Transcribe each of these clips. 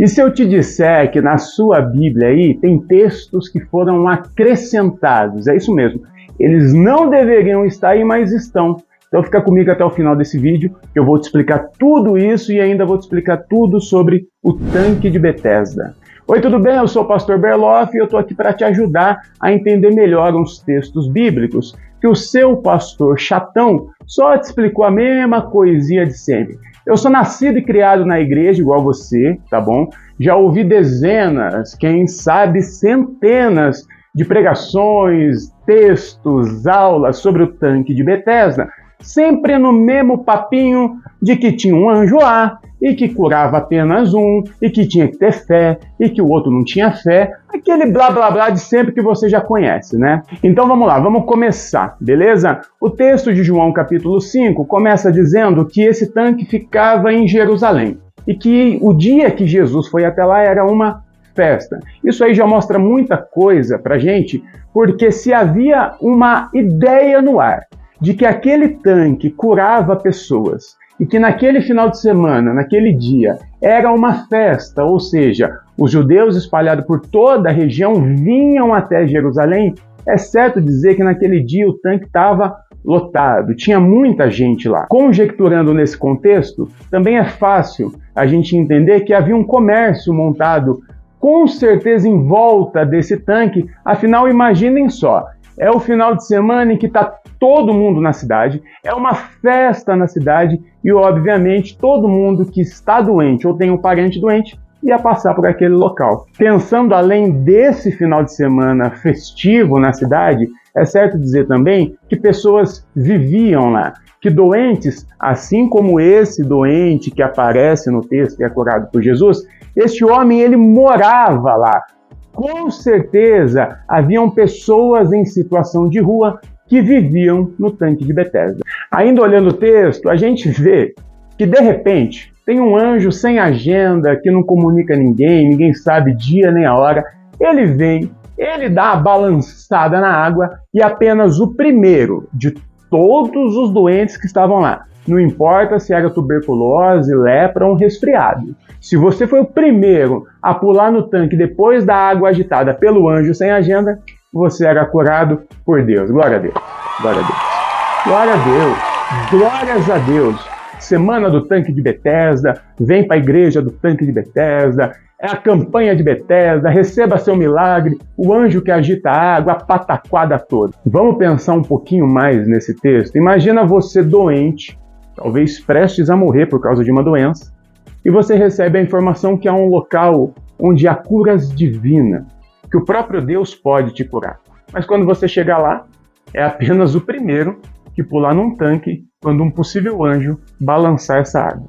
E se eu te disser que na sua Bíblia aí tem textos que foram acrescentados, é isso mesmo, eles não deveriam estar aí, mas estão. Então fica comigo até o final desse vídeo, que eu vou te explicar tudo isso e ainda vou te explicar tudo sobre o tanque de Betesda. Oi, tudo bem? Eu sou o pastor Berloff e eu estou aqui para te ajudar a entender melhor uns textos bíblicos que o seu pastor chatão só te explicou a mesma coisinha de sempre. Eu sou nascido e criado na igreja igual você, tá bom? Já ouvi dezenas, quem sabe centenas de pregações, textos, aulas sobre o tanque de Betesda, sempre no mesmo papinho de que tinha um anjo lá, e que curava apenas um, e que tinha que ter fé, e que o outro não tinha fé, aquele blá blá blá de sempre que você já conhece, né? Então vamos lá, vamos começar, beleza? O texto de João capítulo 5 começa dizendo que esse tanque ficava em Jerusalém, e que o dia que Jesus foi até lá era uma festa. Isso aí já mostra muita coisa pra gente, porque se havia uma ideia no ar de que aquele tanque curava pessoas e que naquele final de semana, naquele dia, era uma festa, ou seja, os judeus espalhados por toda a região vinham até Jerusalém, é certo dizer que naquele dia o tanque estava lotado, tinha muita gente lá. Conjecturando nesse contexto, também é fácil a gente entender que havia um comércio montado com certeza em volta desse tanque, afinal imaginem só, é o final de semana em que está todo mundo na cidade, é uma festa na cidade e, obviamente, todo mundo que está doente ou tem um parente doente ia passar por aquele local. Pensando além desse final de semana festivo na cidade, é certo dizer também que pessoas viviam lá, que doentes, assim como esse doente que aparece no texto e é curado por Jesus, este homem ele morava lá. Com certeza haviam pessoas em situação de rua que viviam no tanque de Betesda. Ainda olhando o texto, a gente vê que de repente tem um anjo sem agenda, que não comunica ninguém, ninguém sabe dia nem a hora. Ele vem, ele dá a balançada na água e apenas o primeiro de todos os doentes que estavam lá, não importa se era tuberculose, lepra ou um resfriado. Se você foi o primeiro a pular no tanque depois da água agitada pelo anjo sem agenda, você era curado por Deus. Glória a Deus. Glória a Deus. Glória a Deus. Glórias a Deus. Semana do tanque de Betesda, vem para a igreja do tanque de Betesda, é a campanha de Betesda, receba seu milagre, o anjo que agita a água, a pataquada toda. Vamos pensar um pouquinho mais nesse texto. Imagina você doente, talvez prestes a morrer por causa de uma doença, e você recebe a informação que há um local onde há curas divinas, que o próprio Deus pode te curar. Mas quando você chegar lá, é apenas o primeiro que pular num tanque quando um possível anjo balançar essa água.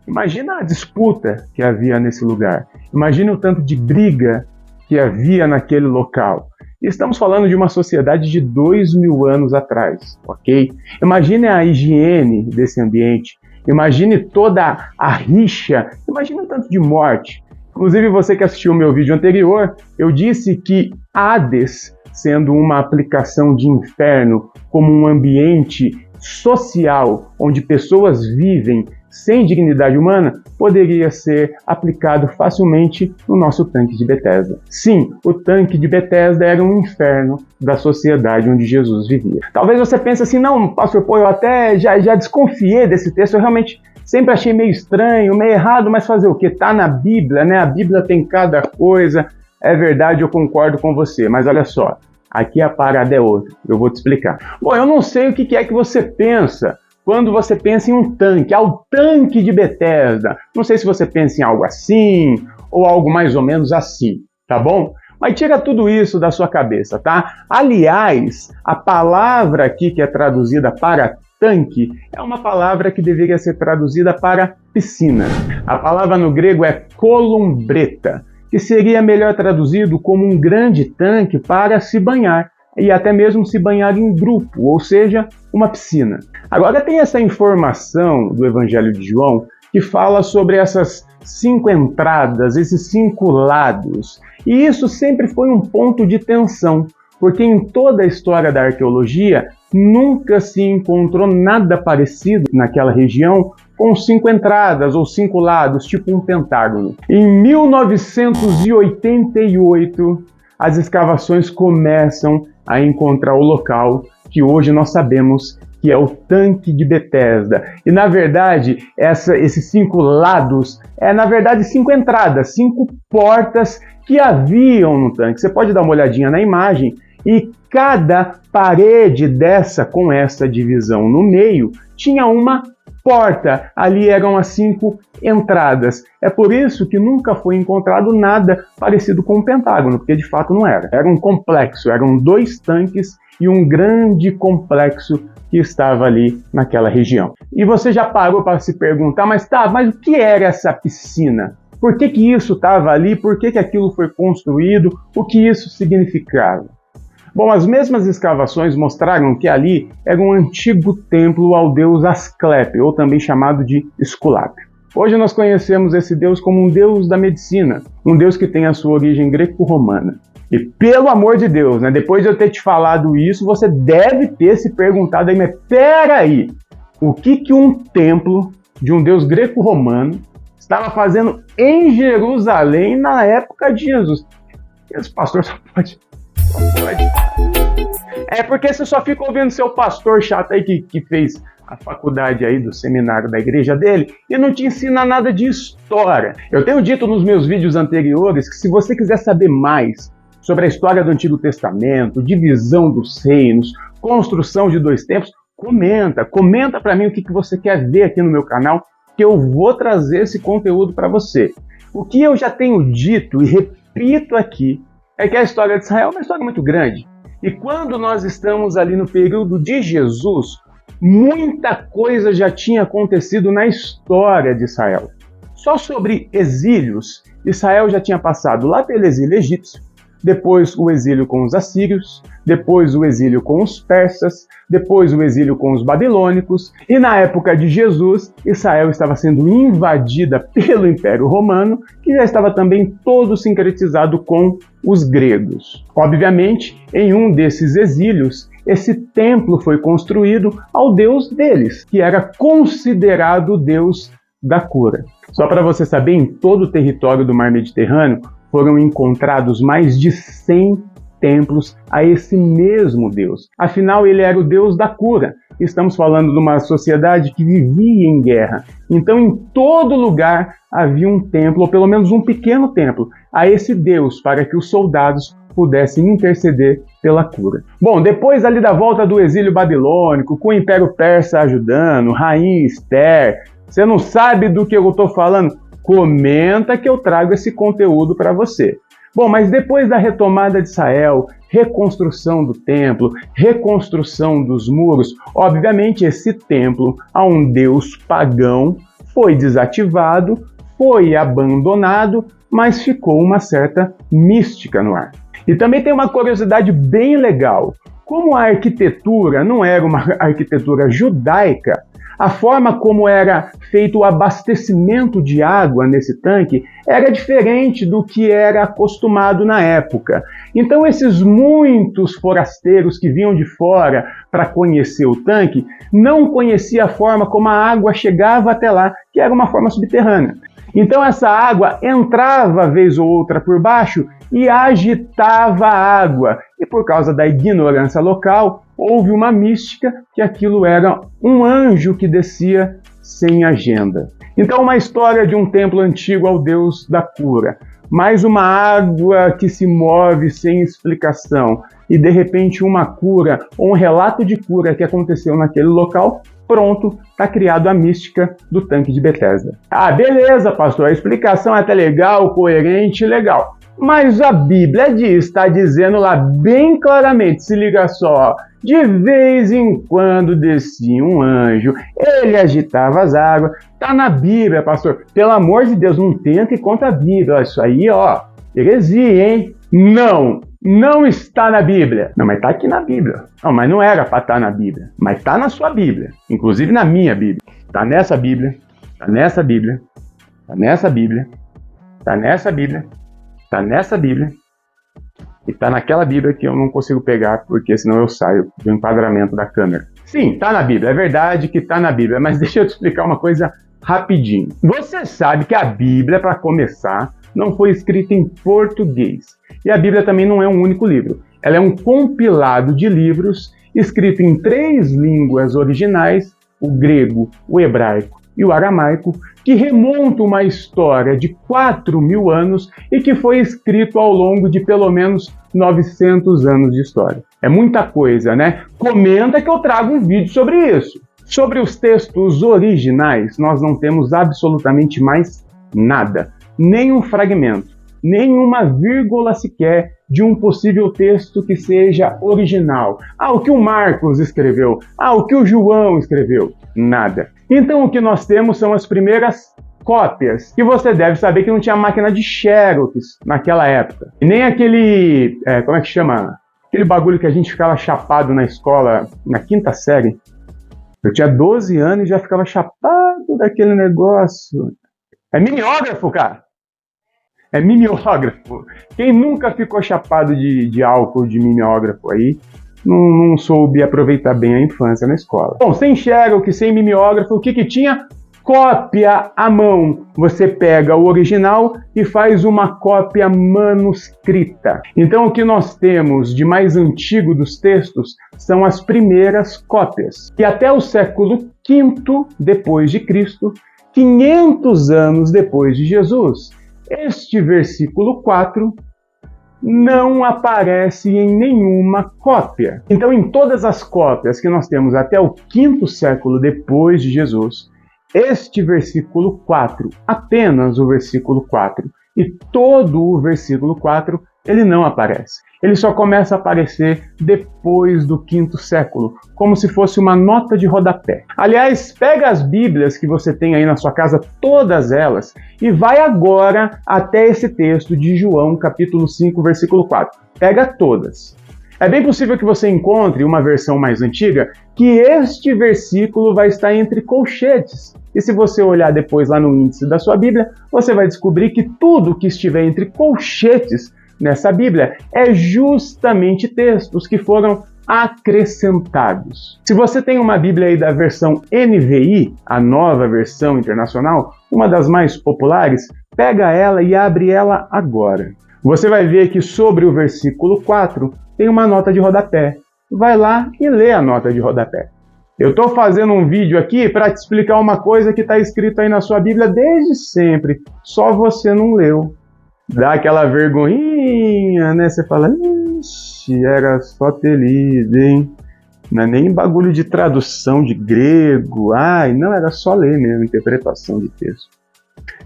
Imagina a disputa que havia nesse lugar. Imagina o tanto de briga que havia naquele local. E estamos falando de uma sociedade de 2000 anos atrás, ok? Imagine a higiene desse ambiente. Imagine toda a rixa. Imagine o tanto de morte. Inclusive, você que assistiu o meu vídeo anterior, eu disse que Hades, sendo uma aplicação de inferno como um ambiente social onde pessoas vivem sem dignidade humana, poderia ser aplicado facilmente no nosso tanque de Betesda. Sim, o tanque de Betesda era um inferno da sociedade onde Jesus vivia. Talvez você pense assim, não, pastor, pô, eu até já desconfiei desse texto, eu realmente sempre achei meio estranho, meio errado, mas fazer o quê? Tá na Bíblia, né? A Bíblia tem cada coisa, é verdade, eu concordo com você, mas olha só, aqui a parada é outra, eu vou te explicar. Bom, eu não sei o que é que você pensa quando você pensa em um tanque, o tanque de Betesda. Não sei se você pensa em algo assim, ou algo mais ou menos assim, tá bom? Mas tira tudo isso da sua cabeça, tá? Aliás, a palavra aqui que é traduzida para tanque é uma palavra que deveria ser traduzida para piscina. A palavra no grego é columbreta, que seria melhor traduzido como um grande tanque para se banhar, e até mesmo se banhar em grupo, ou seja, uma piscina. Agora tem essa informação do Evangelho de João que fala sobre essas 5 entradas, esses 5 lados. E isso sempre foi um ponto de tensão, porque em toda a história da arqueologia nunca se encontrou nada parecido naquela região com 5 entradas ou 5 lados, tipo um pentágono. Em 1988, as escavações começam a encontrar o local que hoje nós sabemos que é o tanque de Betesda. E na verdade, esses 5 lados na verdade 5 entradas, 5 portas que haviam no tanque. Você pode dar uma olhadinha na imagem e cada parede com essa divisão no meio tinha uma porta. Ali eram as 5 entradas. É por isso que nunca foi encontrado nada parecido com um pentágono, porque de fato não era. Era um complexo, eram 2 tanques e um grande complexo que estava ali naquela região. E você já parou para se perguntar, mas o que era essa piscina? Por que isso estava ali? Por que aquilo foi construído? O que isso significava? Bom, as mesmas escavações mostraram que ali era um antigo templo ao deus Asclepio, ou também chamado de Esculápio. Hoje nós conhecemos esse deus como um deus da medicina, um deus que tem a sua origem greco-romana. E pelo amor de Deus, depois de eu ter te falado isso, você deve ter se perguntado aí, mas peraí, o que um templo de um deus greco-romano estava fazendo em Jerusalém na época de Jesus? Esse pastor só pode. É porque você só fica ouvindo seu pastor chato aí que fez a faculdade aí do seminário da igreja dele e não te ensina nada de história. Eu tenho dito nos meus vídeos anteriores que se você quiser saber mais sobre a história do Antigo Testamento, divisão dos reinos, construção de 2 templos, comenta para mim o que você quer ver aqui no meu canal, que eu vou trazer esse conteúdo para você. O que eu já tenho dito e repito aqui é que a história de Israel é uma história muito grande. E quando nós estamos ali no período de Jesus, muita coisa já tinha acontecido na história de Israel. Só sobre exílios, Israel já tinha passado lá pelo exílio egípcio, depois o exílio com os assírios, depois o exílio com os persas, depois o exílio com os babilônicos, e na época de Jesus, Israel estava sendo invadida pelo Império Romano, que já estava também todo sincretizado com os gregos. Obviamente, em um desses exílios, esse templo foi construído ao deus deles, que era considerado o deus da cura. Só para você saber, em todo o território do Mar Mediterrâneo, foram encontrados mais de 100 templos a esse mesmo Deus. Afinal, ele era o Deus da cura. Estamos falando de uma sociedade que vivia em guerra. Então, em todo lugar havia um templo, ou pelo menos um pequeno templo, a esse Deus, para que os soldados pudessem interceder pela cura. Bom, depois ali da volta do exílio babilônico, com o Império Persa ajudando, Rainha Esther, você não sabe do que eu estou falando? Comenta que eu trago esse conteúdo para você. Bom, mas depois da retomada de Israel, reconstrução do templo, reconstrução dos muros, obviamente esse templo a um deus pagão foi desativado, foi abandonado, mas ficou uma certa mística no ar. E também tem uma curiosidade bem legal. Como a arquitetura não era uma arquitetura judaica, a forma como era feito o abastecimento de água nesse tanque era diferente do que era acostumado na época. Então esses muitos forasteiros que vinham de fora para conhecer o tanque não conheciam a forma como a água chegava até lá, que era uma forma subterrânea. Então essa água entrava vez ou outra por baixo e agitava a água. E por causa da ignorância local, houve uma mística que aquilo era um anjo que descia sem agenda. Então uma história de um templo antigo ao Deus da cura, mais uma água que se move sem explicação e de repente uma cura ou um relato de cura que aconteceu naquele local, pronto, está criado a mística do tanque de Betesda. Ah, beleza, pastor, a explicação é até legal, coerente, legal. Mas a Bíblia está dizendo lá bem claramente, se liga só, de vez em quando descia um anjo, ele agitava as águas. Tá na Bíblia, pastor. Pelo amor de Deus, não tenta e conta a Bíblia. Isso aí, heresia, hein? Não está na Bíblia. Não, mas está aqui na Bíblia. Não, mas não era para estar na Bíblia. Mas está na sua Bíblia. Inclusive na minha Bíblia. Está nessa Bíblia. Está nessa Bíblia. Está nessa Bíblia. Está nessa Bíblia. Está nessa Bíblia. E está naquela Bíblia que eu não consigo pegar, porque senão eu saio do enquadramento da câmera. Sim, está na Bíblia. É verdade que está na Bíblia. Mas deixa eu te explicar uma coisa rapidinho. Você sabe que a Bíblia, para começar, não foi escrita em português. E a Bíblia também não é um único livro. Ela é um compilado de livros escrito em 3 línguas originais, o grego, o hebraico e o aramaico, que remonta uma história de 4.000 anos e que foi escrito ao longo de pelo menos 900 anos de história. É muita coisa, né? Comenta que eu trago um vídeo sobre isso. Sobre os textos originais, nós não temos absolutamente mais nada. Nem um fragmento, nem uma vírgula sequer de um possível texto que seja original. O que o Marcos escreveu. O que o João escreveu. Nada. Então o que nós temos são as primeiras cópias. E você deve saber que não tinha máquina de Xerox naquela época. E nem aquele... como é que chama? Aquele bagulho que a gente ficava chapado na escola, na 5ª série. Eu tinha 12 anos e já ficava chapado daquele negócio. É mimeógrafo, cara. É mimeógrafo. Quem nunca ficou chapado de álcool, de mimeógrafo aí, não soube aproveitar bem a infância na escola. Bom, sem Xerox, sem mimeógrafo, o que tinha? Cópia à mão. Você pega o original e faz uma cópia manuscrita. Então o que nós temos de mais antigo dos textos são as primeiras cópias. E até o século V depois de Cristo, 500 anos depois de Jesus, este versículo 4 não aparece em nenhuma cópia. Então, em todas as cópias que nós temos até o 5º século depois de Jesus, este versículo 4, apenas o versículo 4, e todo o versículo 4, ele não aparece. Ele só começa a aparecer depois do 5º século, como se fosse uma nota de rodapé. Aliás, pega as Bíblias que você tem aí na sua casa, todas elas, e vai agora até esse texto de João, capítulo 5, versículo 4. Pega todas. É bem possível que você encontre uma versão mais antiga que este versículo vai estar entre colchetes. E se você olhar depois lá no índice da sua Bíblia, você vai descobrir que tudo que estiver entre colchetes nessa Bíblia é justamente textos que foram acrescentados. Se você tem uma Bíblia aí da versão NVI, a nova versão internacional, uma das mais populares, pega ela e abre ela agora. Você vai ver que sobre o versículo 4 tem uma nota de rodapé. Vai lá e lê a nota de rodapé. Eu estou fazendo um vídeo aqui para te explicar uma coisa que está escrito aí na sua Bíblia desde sempre, só você não leu. Dá aquela vergonhinha, né? Você fala, ixi, era só ter lido, hein? Não é nem bagulho de tradução de grego. Não, era só ler mesmo, interpretação de texto.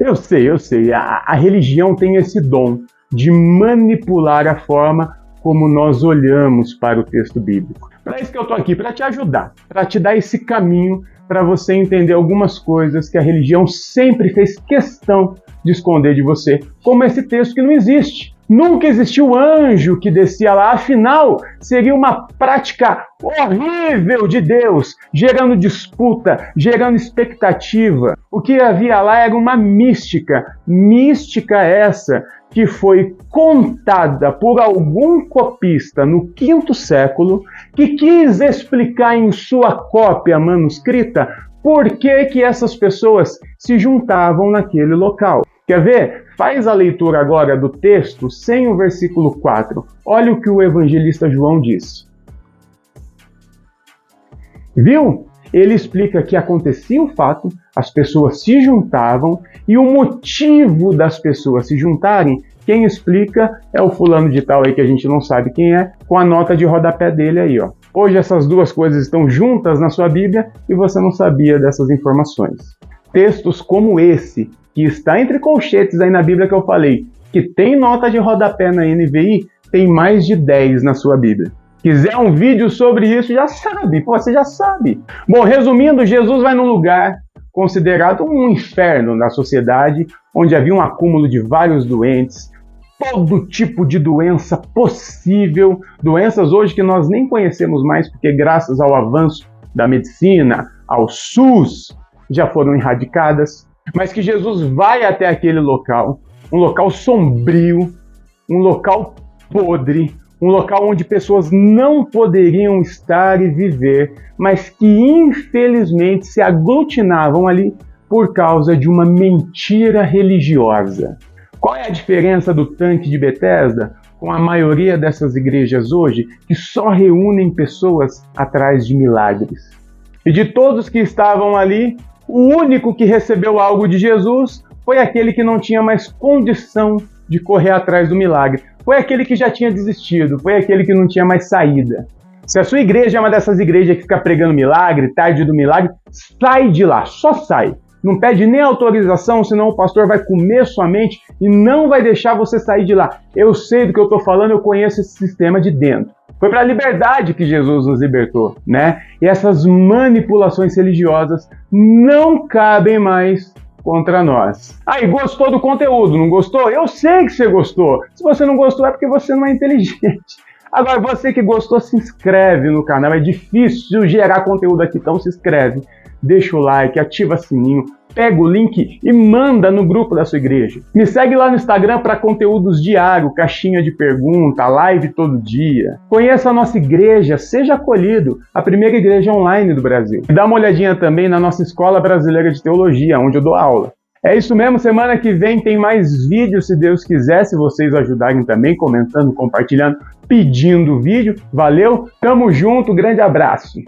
Eu sei. A religião tem esse dom de manipular a forma como nós olhamos para o texto bíblico. Para isso que eu estou aqui, para te ajudar, para te dar esse caminho, para você entender algumas coisas que a religião sempre fez questão de esconder de você, como esse texto que não existe. Nunca existiu anjo que descia lá, afinal, seria uma prática horrível de Deus, gerando disputa, gerando expectativa. O que havia lá era uma mística essa que foi contada por algum copista no 5º século, que quis explicar em sua cópia manuscrita por que essas pessoas se juntavam naquele local. Quer ver? Faz a leitura agora do texto sem o versículo 4. Olha o que o evangelista João disse. Viu? Ele explica que acontecia o fato, as pessoas se juntavam, e o motivo das pessoas se juntarem, quem explica é o fulano de tal aí que a gente não sabe quem é, com a nota de rodapé dele aí, ó. Hoje essas duas coisas estão juntas na sua Bíblia e você não sabia dessas informações. Textos como esse, que está entre colchetes aí na Bíblia que eu falei, que tem nota de rodapé na NVI, tem mais de 10 na sua Bíblia. Quiser um vídeo sobre isso, já sabe, você já sabe. Bom, resumindo, Jesus vai num lugar considerado um inferno na sociedade, onde havia um acúmulo de vários doentes, todo tipo de doença possível, doenças hoje que nós nem conhecemos mais, porque graças ao avanço da medicina, ao SUS, já foram erradicadas, mas que Jesus vai até aquele local, um local sombrio, um local podre, um local onde pessoas não poderiam estar e viver, mas que infelizmente se aglutinavam ali por causa de uma mentira religiosa. Qual é a diferença do tanque de Betesda com a maioria dessas igrejas hoje, que só reúnem pessoas atrás de milagres? E de todos que estavam ali, o único que recebeu algo de Jesus foi aquele que não tinha mais condição de correr atrás do milagre. Foi aquele que já tinha desistido, foi aquele que não tinha mais saída. Se a sua igreja é uma dessas igrejas que fica pregando milagre, tarde do milagre, sai de lá, só sai. Não pede nem autorização, senão o pastor vai comer sua mente e não vai deixar você sair de lá. Eu sei do que eu estou falando, eu conheço esse sistema de dentro. Foi para a liberdade que Jesus nos libertou, né? E essas manipulações religiosas não cabem mais contra nós. Aí, gostou do conteúdo, não gostou? Eu sei que você gostou. Se você não gostou é porque você não é inteligente. Agora, você que gostou, se inscreve no canal. É difícil gerar conteúdo aqui, então se inscreve. Deixa o like, ativa o sininho, pega o link e manda no grupo da sua igreja. Me segue lá no Instagram para conteúdos diários, caixinha de pergunta, live todo dia. Conheça a nossa igreja, seja acolhido, a primeira igreja online do Brasil. E dá uma olhadinha também na nossa Escola Brasileira de Teologia, onde eu dou aula. É isso mesmo, semana que vem tem mais vídeos, se Deus quiser, se vocês ajudarem também, comentando, compartilhando, pedindo vídeo. Valeu, tamo junto, grande abraço!